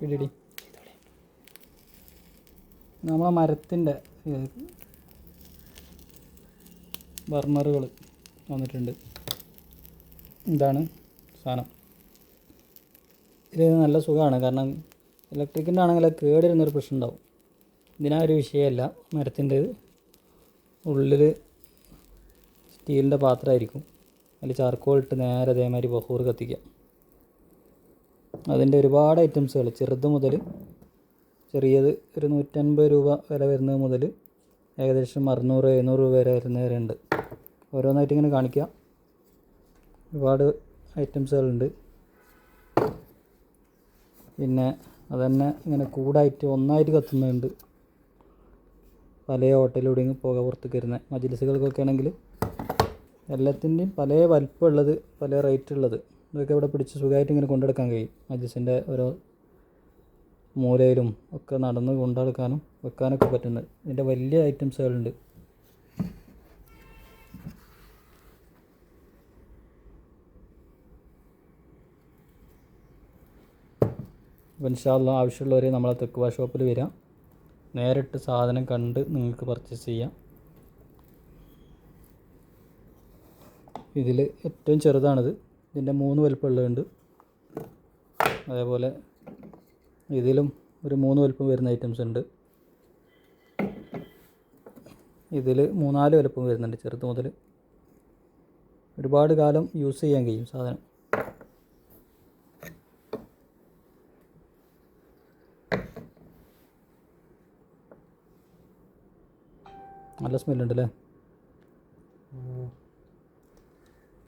ഇടിടി നമ്മളെ മരത്തിൻ്റെ ബർണറുകൾ വന്നിട്ടുണ്ട്. ഇതാണ് സാധനം. ഇത് നല്ല സുഖമാണ്, കാരണം ഇലക്ട്രിക്കിൻ്റെ ആണെങ്കിൽ കേടിരുന്നൊരു പ്രശ്നം ഉണ്ടാവും. ഇതിനാ ഒരു വിഷയമല്ല. മരത്തിൻ്റേത് ഉള്ളിൽ സ്റ്റീലിൻ്റെ പാത്രമായിരിക്കും, അതിൽ ചാർക്കോൾ ഇട്ട് നേരെ അതേമാതിരി ബഹൂർ കത്തിക്കുക. അതിൻ്റെ ഒരുപാട് ഐറ്റംസുകൾ, ചെറുത് മുതൽ ചെറിയത് ഒരു 150 രൂപ വില വരുന്നത് മുതൽ ഏകദേശം 600-700 രൂപ വരെ വരുന്നവരുണ്ട്. ഓരോന്നായിട്ട് ഇങ്ങനെ കാണിക്കുക. ഒരുപാട് ഐറ്റംസുകളുണ്ട്. പിന്നെ അതന്നെ ഇങ്ങനെ കൂടായിട്ട് ഒന്നായിട്ട് കത്തുന്നുണ്ട്. പല ഹോട്ടലിലൂടെയും പുക പുറത്തേക്ക് വരുന്ന മജ്‌ലിസുകൾക്കൊക്കെ ആണെങ്കിൽ എല്ലാത്തിൻ്റെയും പല വലിപ്പമുള്ളത്, പല റേറ്റ് ഉള്ളത്. ഇതൊക്കെ ഇവിടെ പിടിച്ച് സുഖമായിട്ട് ഇങ്ങനെ കൊണ്ടെടുക്കാൻ കഴിയും. മജ്‌ലിസിൻ്റെ ഓരോ മൂലയിലും ഒക്കെ നടന്ന് കൊണ്ടെടുക്കാനും വെക്കാനൊക്കെ പറ്റുന്നത്. ഇതിൻ്റെ വലിയ ഐറ്റംസുകളുണ്ട്. അപ്പോൾ ഇൻഷാ അല്ലാഹ് ആവശ്യമുള്ളവർ നമ്മളെ തെക്കുവ ഷോപ്പിൽ വരാം. നേരിട്ട് സാധനം കണ്ട് നിങ്ങൾക്ക് പർച്ചേസ് ചെയ്യാം. ഇതിൽ ഏറ്റവും ചെറുതാണിത്. ഇതിൻ്റെ 3 വലിപ്പമുള്ളതുണ്ട്. അതേപോലെ ഇതിലും ഒരു 3 വലിപ്പം വരുന്ന ഐറ്റംസ് ഉണ്ട്. ഇതിൽ 3-4 വലിപ്പം വരുന്നുണ്ട്, ചെറുത് മുതൽ. ഒരുപാട് കാലം യൂസ് ചെയ്യാൻ കഴിയും സാധനം. നല്ല സ്മെല്ലുണ്ട് അല്ലേ?